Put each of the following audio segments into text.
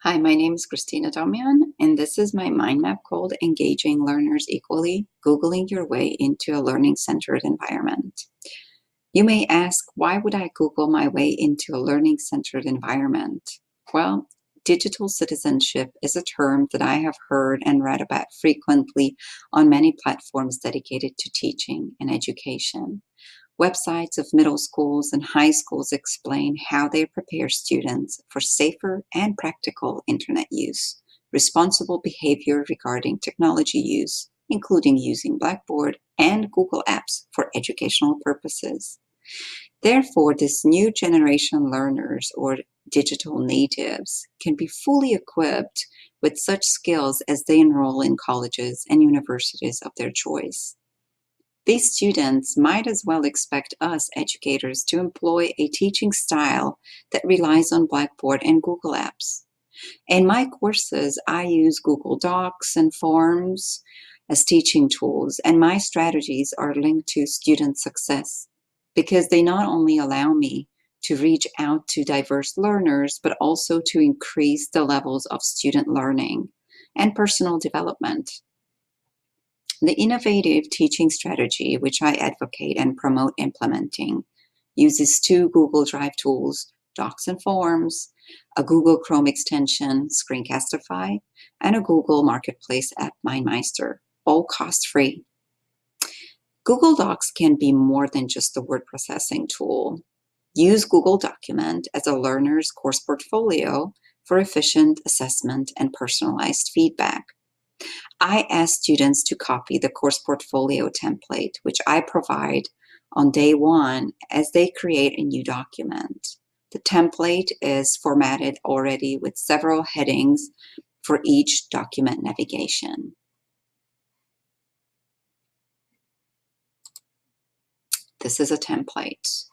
Hi, my name is Christina Domian, and this is my mind map called Engaging Learners Equally, Googling Your Way into a Learning-Centered Environment. You may ask, why would I Google my way into a learning-centered environment? Well, digital citizenship is a term that I have heard and read about frequently on many platforms dedicated to teaching and education. Websites of middle schools and high schools explain how they prepare students for safer and practical internet use, responsible behavior regarding technology use, including using Blackboard and Google Apps for educational purposes. Therefore, this new generation learners or digital natives can be fully equipped with such skills as they enroll in colleges and universities of their choice. These students might as well expect us educators to employ a teaching style that relies on Blackboard and Google Apps. In my courses, I use Google Docs and Forms as teaching tools, and my strategies are linked to student success because they not only allow me to reach out to diverse learners, but also to increase the levels of student learning and personal development. The innovative teaching strategy, which I advocate and promote implementing, uses two Google Drive tools, Docs and Forms, a Google Chrome extension, Screencastify, and a Google Marketplace app, MindMeister, all cost-free. Google Docs can be more than just a word processing tool. Use Google Document as a learner's course portfolio for efficient assessment and personalized feedback. I ask students to copy the course portfolio template, which I provide on day one as they create a new document. The template is formatted already with several headings for each document navigation. This is a template.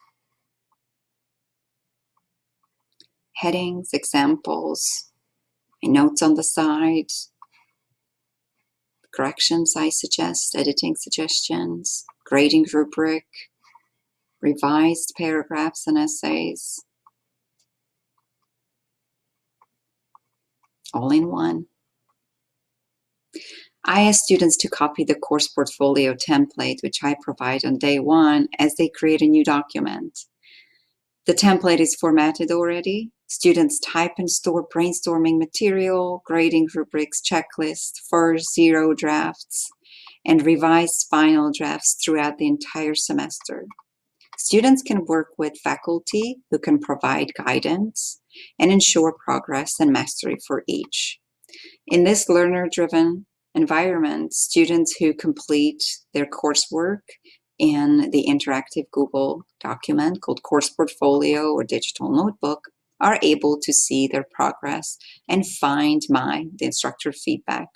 Headings, examples, my notes on the side, corrections I suggest, editing suggestions, grading rubric, revised paragraphs and essays, all in one. I ask students to copy the course portfolio template, which I provide on day one as they create a new document. The template is formatted already. Students type and store brainstorming material, grading rubrics, checklists, first zero drafts, and revised final drafts throughout the entire semester. Students can work with faculty who can provide guidance and ensure progress and mastery for each. In this learner-driven environment, students who complete their coursework in the interactive Google document called Course Portfolio or Digital Notebook are able to see their progress and find the instructor feedback.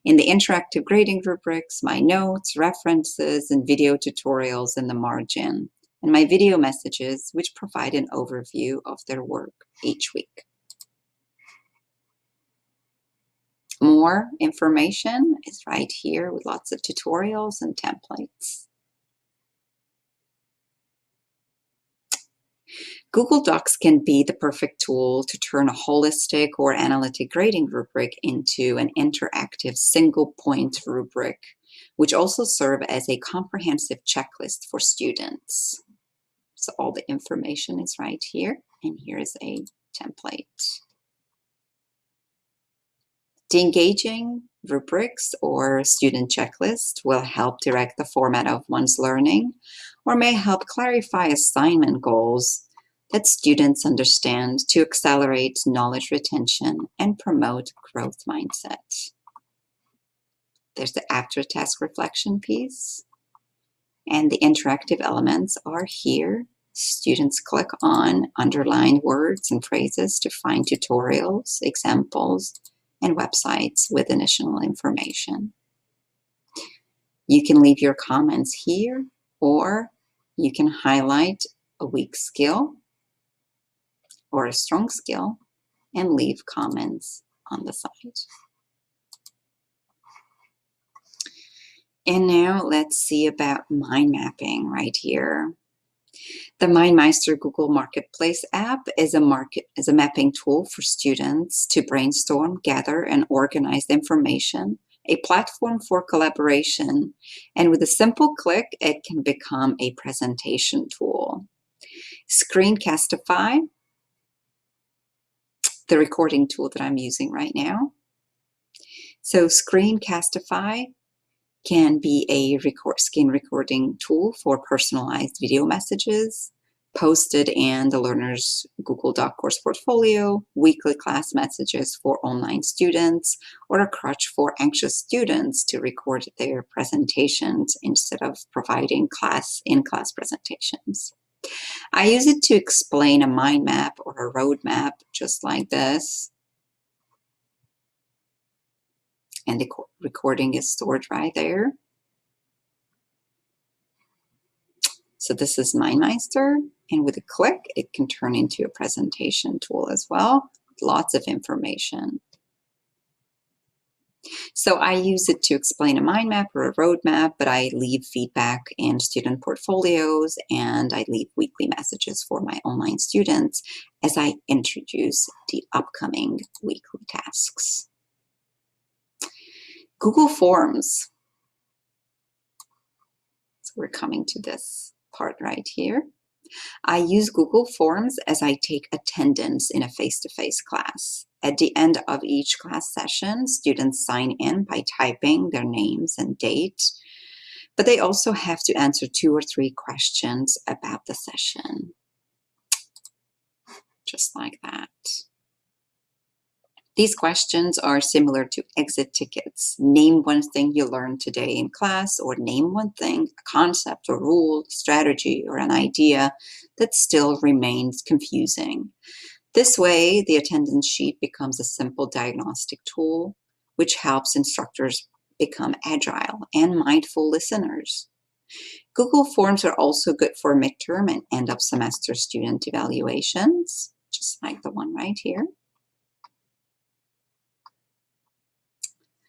In the interactive grading rubrics, my notes, references, and video tutorials in the margin, and my video messages, which provide an overview of their work each week. More information is right here with lots of tutorials and templates. Google Docs can be the perfect tool to turn a holistic or analytic grading rubric into an interactive single-point rubric, which also serve as a comprehensive checklist for students. So all the information is right here, and here is a template. The engaging rubrics or student checklist will help direct the format of one's learning or may help clarify assignment goals that students understand to accelerate knowledge retention and promote growth mindset. There's the after-task reflection piece, and the interactive elements are here. Students click on underlined words and phrases to find tutorials, examples, and websites with additional information. You can leave your comments here, or you can highlight a weak skill or a strong skill and leave comments on the side. And now let's see about mind mapping right here. The MindMeister Google Marketplace app is a mapping tool for students to brainstorm, gather, and organize information, a platform for collaboration, and with a simple click, it can become a presentation tool. Screencastify, the recording tool that I'm using right now. So Screencastify can be a screen recording tool for personalized video messages posted in the learner's Google Doc course portfolio, weekly class messages for online students, or a crutch for anxious students to record their presentations instead of providing in-class presentations. I use it to explain a mind map or a roadmap just like this. And the recording is stored right there. So this is MindMeister, and with a click, it can turn into a presentation tool as well. Lots of information. So I use it to explain a mind map or a roadmap, but I leave feedback in student portfolios, and I leave weekly messages for my online students as I introduce the upcoming weekly tasks. Google Forms. So we're coming to this part right here. I use Google Forms as I take attendance in a face-to-face class. At the end of each class session, students sign in by typing their names and date, but they also have to answer 2 or 3 questions about the session. Just like that. These questions are similar to exit tickets. Name one thing you learned today in class, or name one thing, a concept or rule, strategy, or an idea that still remains confusing. This way, the attendance sheet becomes a simple diagnostic tool, which helps instructors become agile and mindful listeners. Google Forms are also good for midterm and end-of-semester student evaluations, just like the one right here.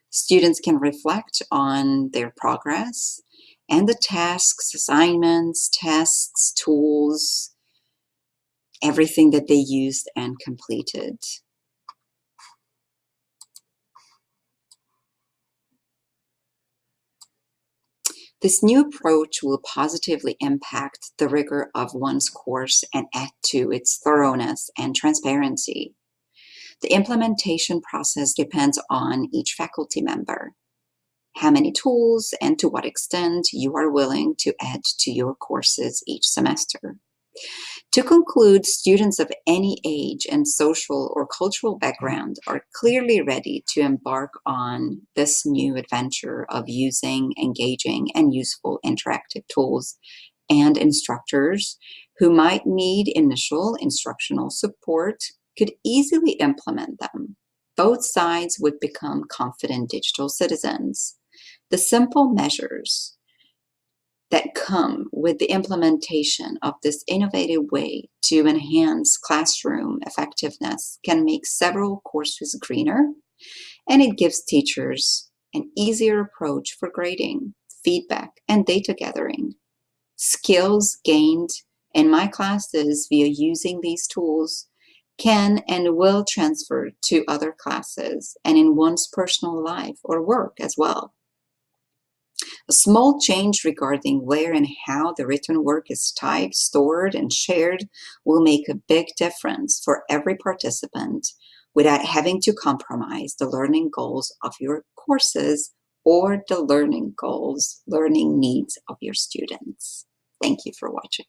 Students can reflect on their progress and the tasks, assignments, tests, tools, everything that they used and completed. This new approach will positively impact the rigor of one's course and add to its thoroughness and transparency. The implementation process depends on each faculty member, how many tools and to what extent you are willing to add to your courses each semester. To conclude, students of any age and social or cultural background are clearly ready to embark on this new adventure of using, engaging, and useful interactive tools, and instructors who might need initial instructional support could easily implement them. Both sides would become confident digital citizens. The simple measures that come with the implementation of this innovative way to enhance classroom effectiveness can make several courses greener, and it gives teachers an easier approach for grading, feedback, and data gathering. Skills gained in my classes via using these tools can and will transfer to other classes and in one's personal life or work as well. A small change regarding where and how the written work is typed, stored, and shared will make a big difference for every participant without having to compromise the learning goals of your courses or the learning needs of your students. Thank you for watching.